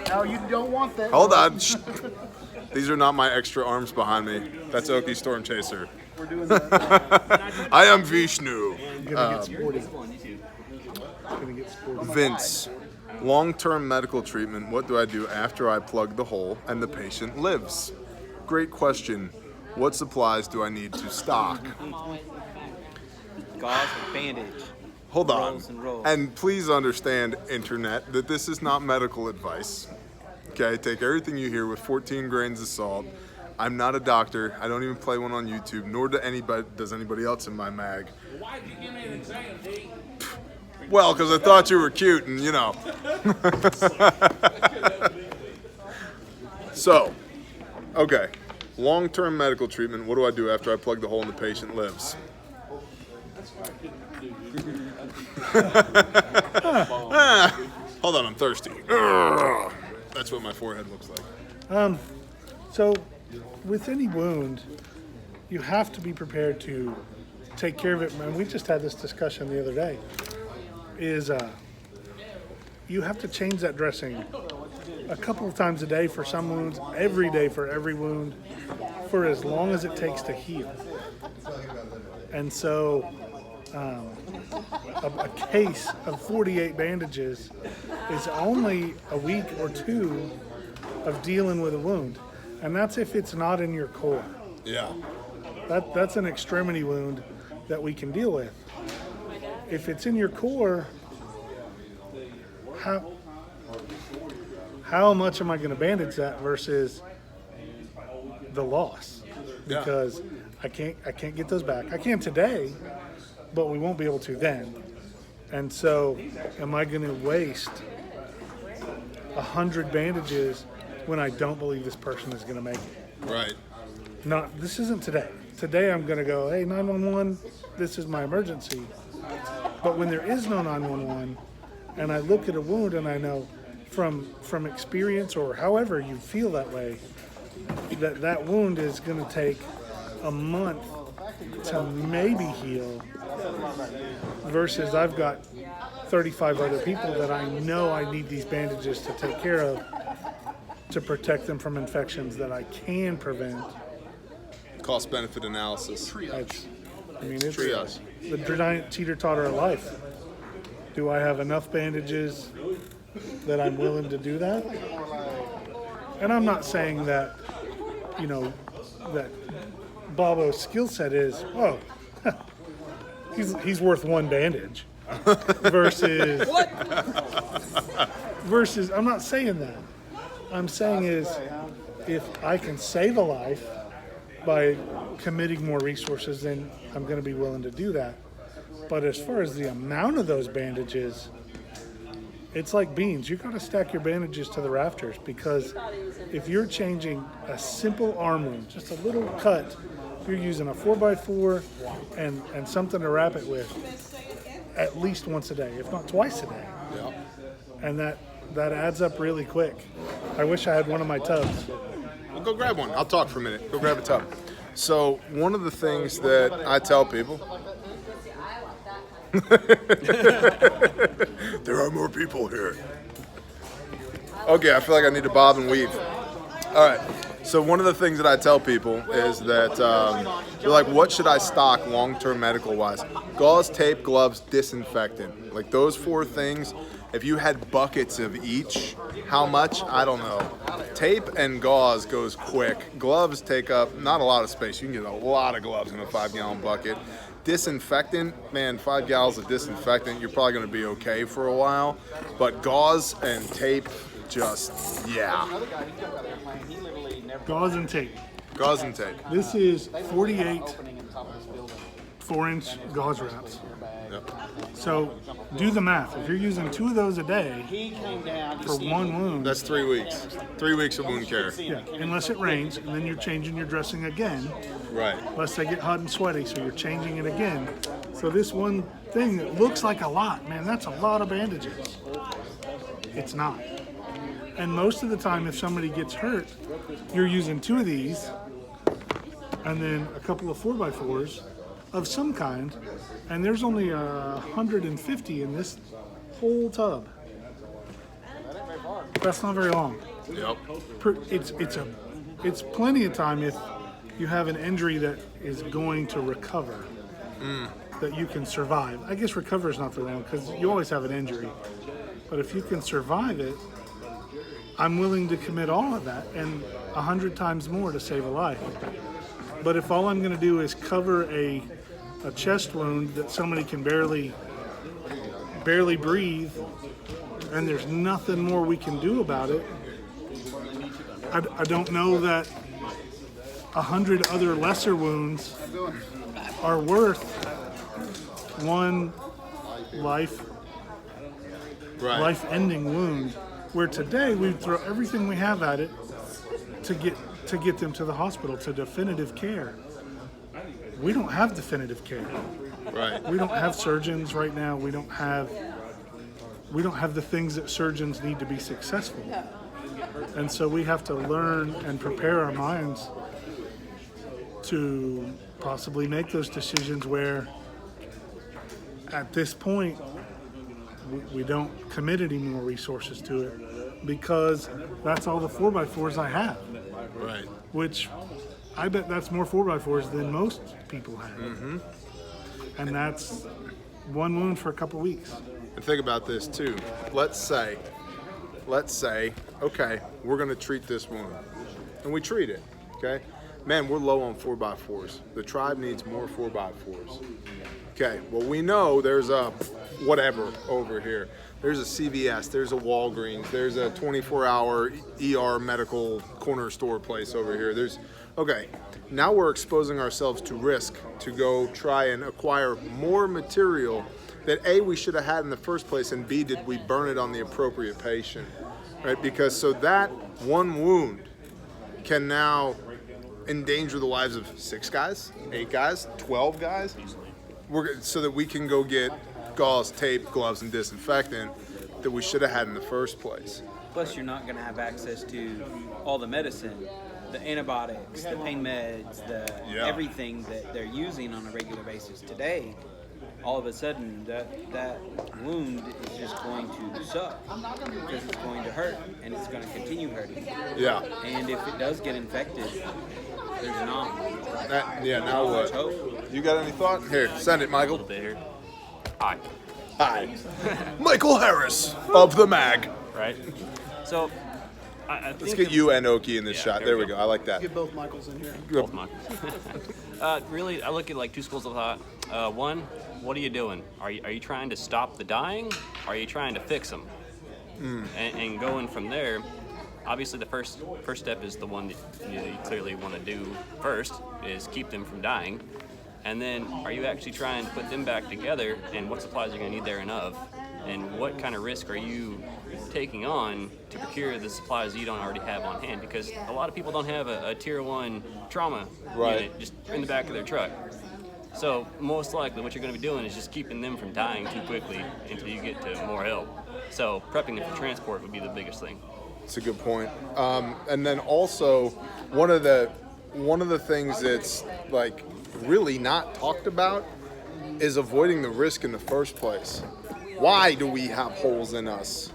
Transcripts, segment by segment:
Now you don't want that. Hold on. Shh. These are not my extra arms behind me. That's Oki Storm Chaser. We're doing that. I am Vishnu. Gonna get sporty. Gonna get sporty. Vince, long-term medical treatment, what do I do after I plug the hole and the patient lives? Great question. What supplies do I need to stock? Gauze and bandage. Hold on. Rolls and rolls. And please understand, internet, that this is not medical advice. Okay, take everything you hear with 14 grains of salt. I'm not a doctor. I don't even play one on YouTube, nor does anybody else in my mag. Why'd you give me an exam, D? Well, because I thought you were cute and, you know. So, okay. Long-term medical treatment, what do I do after I plug the hole and the patient lives? Hold on, I'm thirsty. That's what my forehead looks like. So, with any wound, you have to be prepared to take care of it. And we just had this discussion the other day. You have to change that dressing a couple of times a day for some wounds, every day for every wound, for as long as it takes to heal. And so, a case of 48 bandages is only a week or two of dealing with a wound. And that's if it's not in your core. Yeah. That's an extremity wound that we can deal with. If it's in your core, how much am I going to bandage that versus the loss? Yeah. Because I can't get those back. I can today, but we won't be able to then. And so, am I going to waste 100 bandages when I don't believe this person is going to make it? Right. This isn't today. Today I'm going to go, hey, 911, this is my emergency. But when there is no 911, and I look at a wound and I know from experience or however you feel that way, that wound is going to take a month to maybe heal, versus I've got 35 other people that I know I need these bandages to take care of to protect them from infections that I can prevent. Cost benefit analysis. It's Triage. the giant teeter-totter of life. Do I have enough bandages that I'm willing to do that? And I'm not saying that, that Bobo's skill set is, he's worth one bandage. Versus, I'm not saying that. I'm saying is, if I can save a life by committing more resources, then I'm going to be willing to do that. But as far as the amount of those bandages, it's like beans. You got to stack your bandages to the rafters, because if you're changing a simple arm wound, just a little cut, you're using a 4x4 and something to wrap it with at least once a day, if not twice a day. Yeah. And that adds up really quick. I wish I had one of my tubs. Well, go grab one. I'll talk for a minute. Go grab a tub. So one of the things that I tell people, there are more people here. Okay, I feel like I need to bob and weave. All right. So one of the things that I tell people is that they're like, what should I stock long-term medical-wise? Gauze, tape, gloves, disinfectant. Like those four things, if you had buckets of each, how much? I don't know. Tape and gauze goes quick. Gloves take up not a lot of space. You can get a lot of gloves in a 5-gallon bucket. Disinfectant, man, 5 gallons of disinfectant, you're probably going to be okay for a while. But gauze and tape, just, yeah. Gauze and tape. Gauze and tape. This is 48 4-inch gauze wraps. Yep. So do the math. If you're using 2 of those a day for one wound, That's 3 weeks. 3 weeks of wound care. yeah, unless it rains, and then you're changing your dressing again, Right. unless they get hot and sweaty, so you're changing it again. So this one thing that looks like a lot, man, that's a lot of bandages. It's not. And most of the time, if somebody gets hurt, you're using 2 of these, and then a couple of 4x4s of some kind, and there's only 150 in this whole tub. That's not very long. Yep. It's plenty of time if you have an injury that is going to recover, that you can survive. I guess recover is not very long because you always have an injury, but if you can survive it, I'm willing to commit all of that and 100 times more to save a life. But if all I'm going to do is cover a chest wound that somebody can barely breathe, and there's nothing more we can do about it, I don't know that 100 other lesser wounds are worth one life-ending wound. Where today we throw everything we have at it to get them to the hospital, to definitive care. We don't have definitive care. Right. We don't have surgeons right now. We don't have the things that surgeons need to be successful. And so we have to learn and prepare our minds to possibly make those decisions where at this point we don't commit any more resources to it because that's all the 4x4s I have. Right. Which I bet that's more 4x4s than most people have. Mm-hmm. And that's one wound for a couple weeks. And think about this too. Let's say, okay, we're going to treat this wound. And we treat it, okay? Man, we're low on 4x4s. The tribe needs more 4x4s. Okay, well, we know there's a whatever over here. There's a CVS, there's a Walgreens, there's a 24-hour ER medical corner store place over here. Okay, now we're exposing ourselves to risk to go try and acquire more material that A, we should have had in the first place, and B, did we burn it on the appropriate patient, right? Because so that one wound can now endanger the lives of 6 guys, 8 guys, 12 guys, so that we can go get gauze, tape, gloves, and disinfectant that we should have had in the first place. Plus, you're not going to have access to all the medicine, the antibiotics, the pain meds, everything that they're using on a regular basis today. All of a sudden, that wound is just going to suck because it's going to hurt and it's going to continue hurting. Yeah. And if it does get infected, there's not. Now what? Hope. You got any thought? Here, send it, A Michael. little bit here. Hi. Hi. Michael Harris of the MAG. Right? So, I Let's think get you and Oki in this Yeah, shot. there there we we go. go. I like that. Get both Michaels in here. both mine. Really, I look at like 2 schools of thought. One, what are you doing? Are you trying to stop the dying? Or are you trying to fix them? And going from there, obviously the first step is the one that you clearly want to do first, is keep them from dying. And then, are you actually trying to put them back together, and what supplies are you going to need there and of? And what kind of risk are you taking on to procure the supplies you don't already have on hand? Because a lot of people don't have a tier 1 trauma unit just in the back of their truck. So most likely what you're going to be doing is just keeping them from dying too quickly until you get to more help. So prepping them for transport would be the biggest thing. That's a good point. And then also, one of the things that's like really not talked about is avoiding the risk in the first place. Why do we have holes in us?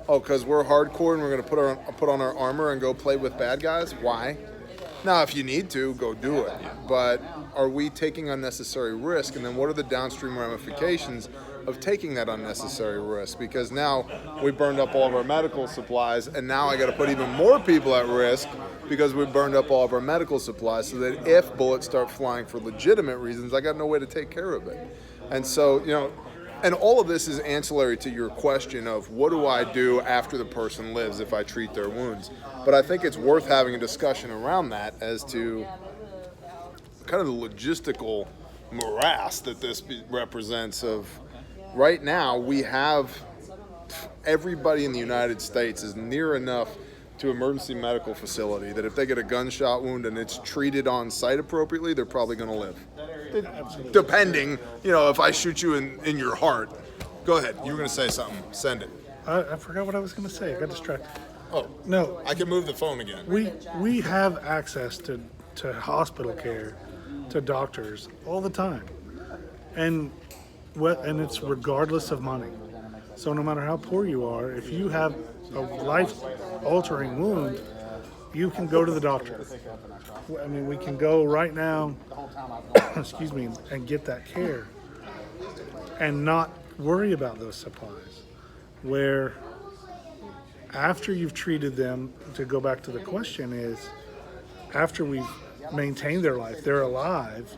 Oh, because we're hardcore and we're going to put on our armor and go play with bad guys? Why? Now, if you need to, go do it. But are we taking unnecessary risk? And then what are the downstream ramifications of taking that unnecessary risk? Because now we burned up all of our medical supplies, and now I got to put even more people at risk because we burned up all of our medical supplies, so that if bullets start flying for legitimate reasons, I got no way to take care of it. And so, and all of this is ancillary to your question of what do I do after the person lives if I treat their wounds. But I think it's worth having a discussion around that as to kind of the logistical morass that this represents. Of right now, we have everybody in the United States is near enough to emergency medical facility that if they get a gunshot wound and it's treated on site appropriately, they're probably going to live. Depending, if I shoot you in your heart. Go ahead. You were going to say something. Send it. I forgot what I was going to say. I got distracted. Oh, No, I can move the phone again. we have access to hospital care, to doctors all the time, and it's regardless of money. So no matter how poor you are, if you have a life-altering wound, you can go to the doctor. I mean, we can go right now, excuse me, and get that care and not worry about those supplies. Where after you've treated them, to go back to the question is, after we've maintained their life, they're alive,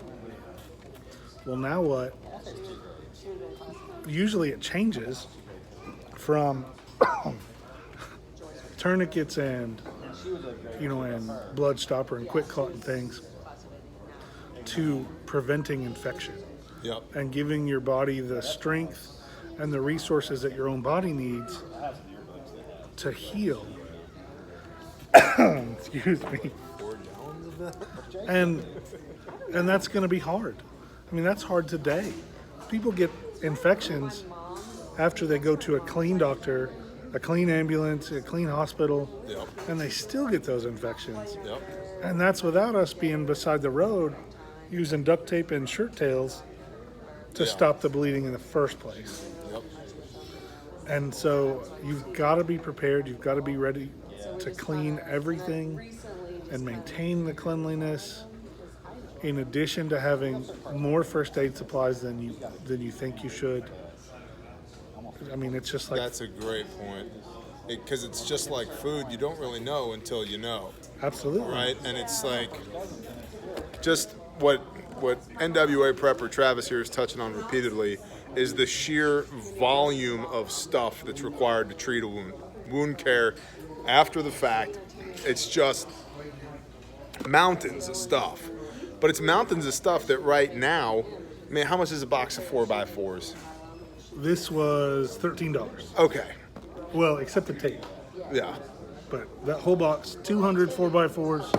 well, now what? Usually it changes from tourniquets and and blood stopper and quick clot and things to preventing infection. Yep. And giving your body the strength and the resources that your own body needs to heal. Excuse me. And that's going to be hard. I mean, that's hard today. People get infections after they go to a clean doctor, a clean ambulance, a clean hospital, Yep. and they still get those infections. Yep. And that's without us being beside the road using duct tape and shirt tails to stop the bleeding in the first place. Yep. And so you've got to be prepared. You've got to be ready to clean everything and maintain the cleanliness, in addition to having more first aid supplies than you think you should. I mean, it's just like, That's a great point. Because it's just like food, you don't really know until you know, absolutely right? And it's like just what NWA prepper Travis here is touching on repeatedly is the sheer volume of stuff that's required to treat a wound. Wound care after the fact, it's just mountains of stuff. But it's mountains of stuff that right now, I mean, how much is a box of 4x4s? This was $13. Okay. Well, except the tape. Yeah. But that whole box, 200 4x4s,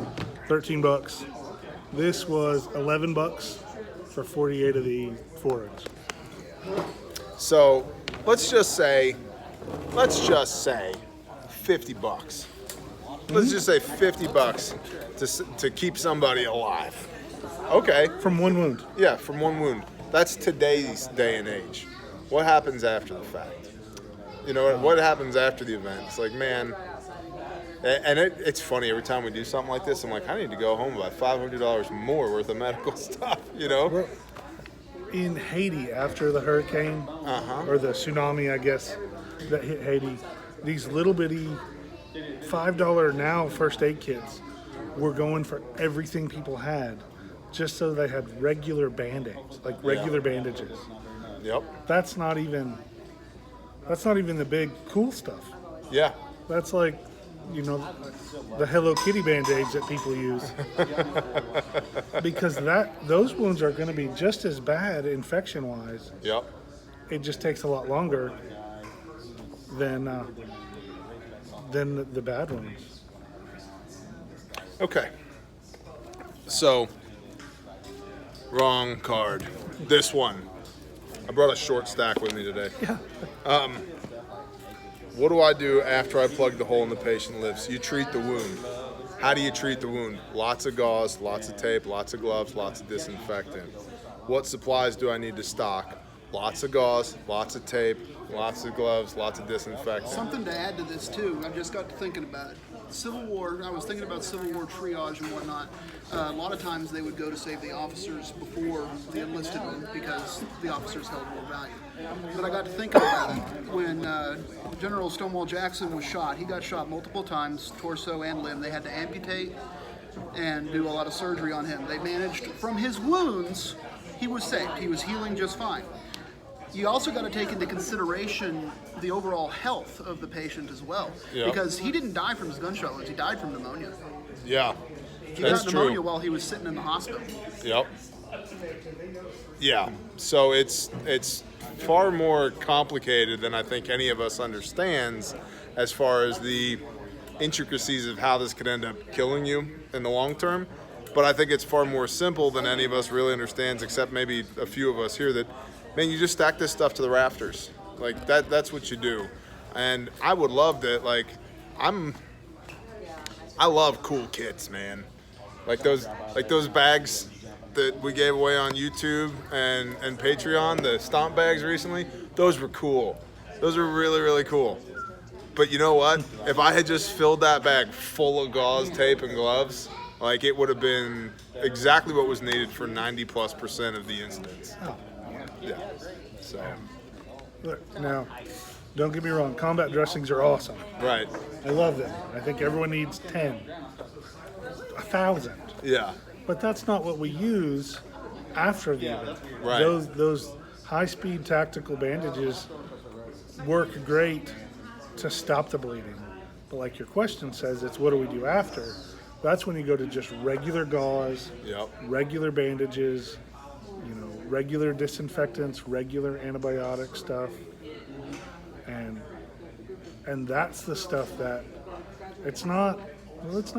$13. This was $11 for 48 of the 4s. So let's just say $50. Let's just say $50 to keep somebody alive. Okay. From one wound. Yeah, from one wound. That's today's day and age. What happens after the fact? You know, what happens after the event? It's like, man, and it's funny, every time we do something like this, I'm like, I need to go home and buy $500 more worth of medical stuff, you know? Well, in Haiti, after the hurricane, or the tsunami, I guess, that hit Haiti, these little bitty $5 now first aid kits were going for everything people had, just so they had regular band-aids, like regular bandages. Yep. That's not even the big cool stuff. Yeah. That's like, the Hello Kitty band-aids that people use. Because those wounds are going to be just as bad infection-wise. Yep. It just takes a lot longer than the bad ones. Okay. So, wrong card. This one. I brought a short stack with me today. Yeah. What do I do after I plug the hole in the patient lips? You treat the wound. How do you treat the wound? Lots of gauze, lots of tape, lots of gloves, lots of disinfectant. What supplies do I need to stock? Lots of gauze, lots of tape, lots of gloves, lots of disinfectant. Something to add to this too, I just got to thinking about it. Civil War, I was thinking about Civil War triage and whatnot. A lot of times they would go to save the officers before the enlisted men because the officers held more value. But I got to thinking about it. When General Stonewall Jackson was shot, he got shot multiple times, torso and limb. They had to amputate and do a lot of surgery on him. They managed, from his wounds, he was saved. He was healing just fine. You also got to take into consideration the overall health of the patient as well. Yeah. Because he didn't die from his gunshot wounds, he died from pneumonia. Yeah, He that's got pneumonia true. while he was sitting in the hospital. Yep. Yeah, so it's far more complicated than I think any of us understands as far as the intricacies of how this could end up killing you in the long term. But I think it's far more simple than any of us really understands, except maybe a few of us here, that, man, you just stack this stuff to the rafters. Like, that's what you do. And I would love that, like, I love cool kits, man. Like those bags that we gave away on YouTube and Patreon, the stomp bags recently, those were cool. Those were really, really cool. But you know what? If I had just filled that bag full of gauze, tape, and gloves, like it would have been exactly what was needed for 90+% of the incidents. Oh. Yeah. So, Look, now, don't get me wrong. Combat dressings are awesome. right. I love them. I think everyone needs 10, 1,000. Yeah. But that's not what we use after the event. Right. Those high-speed tactical bandages work great to stop the bleeding. But like your question says, it's what do we do after? That's when you go to just regular gauze, Yep. regular bandages, regular disinfectants, regular antibiotic stuff. And that's the stuff that it's not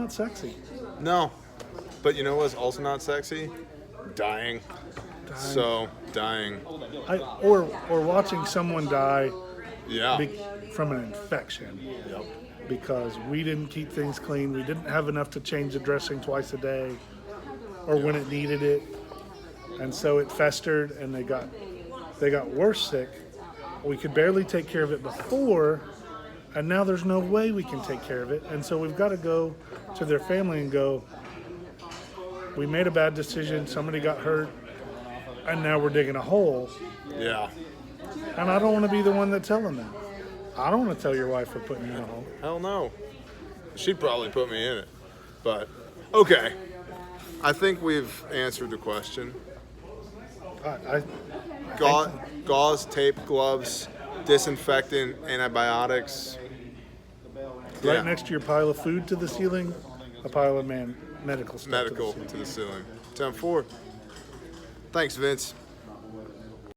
sexy. No. But you know what's also not sexy? Dying. So, dying. Or watching someone die Yeah. from an infection. Yep. Because we didn't keep things clean. We didn't have enough to change the dressing twice a day or when it needed it. And so it festered and they got worse sick. We could barely take care of it before, and now there's no way we can take care of it. And so we've got to go to their family and go, we made a bad decision, somebody got hurt, and now we're digging a hole. Yeah. And I don't want to be the one that tell them that. I don't want to tell your wife we're putting you in a hole. Hell no. She'd probably put me in it. But, okay. I think we've answered the question. I Gauze, tape, gloves, disinfectant, antibiotics. right Yeah. next to your pile of food to the ceiling, a pile of medical stuff. Medical to the to the ceiling. 10-4. Thanks, Vince.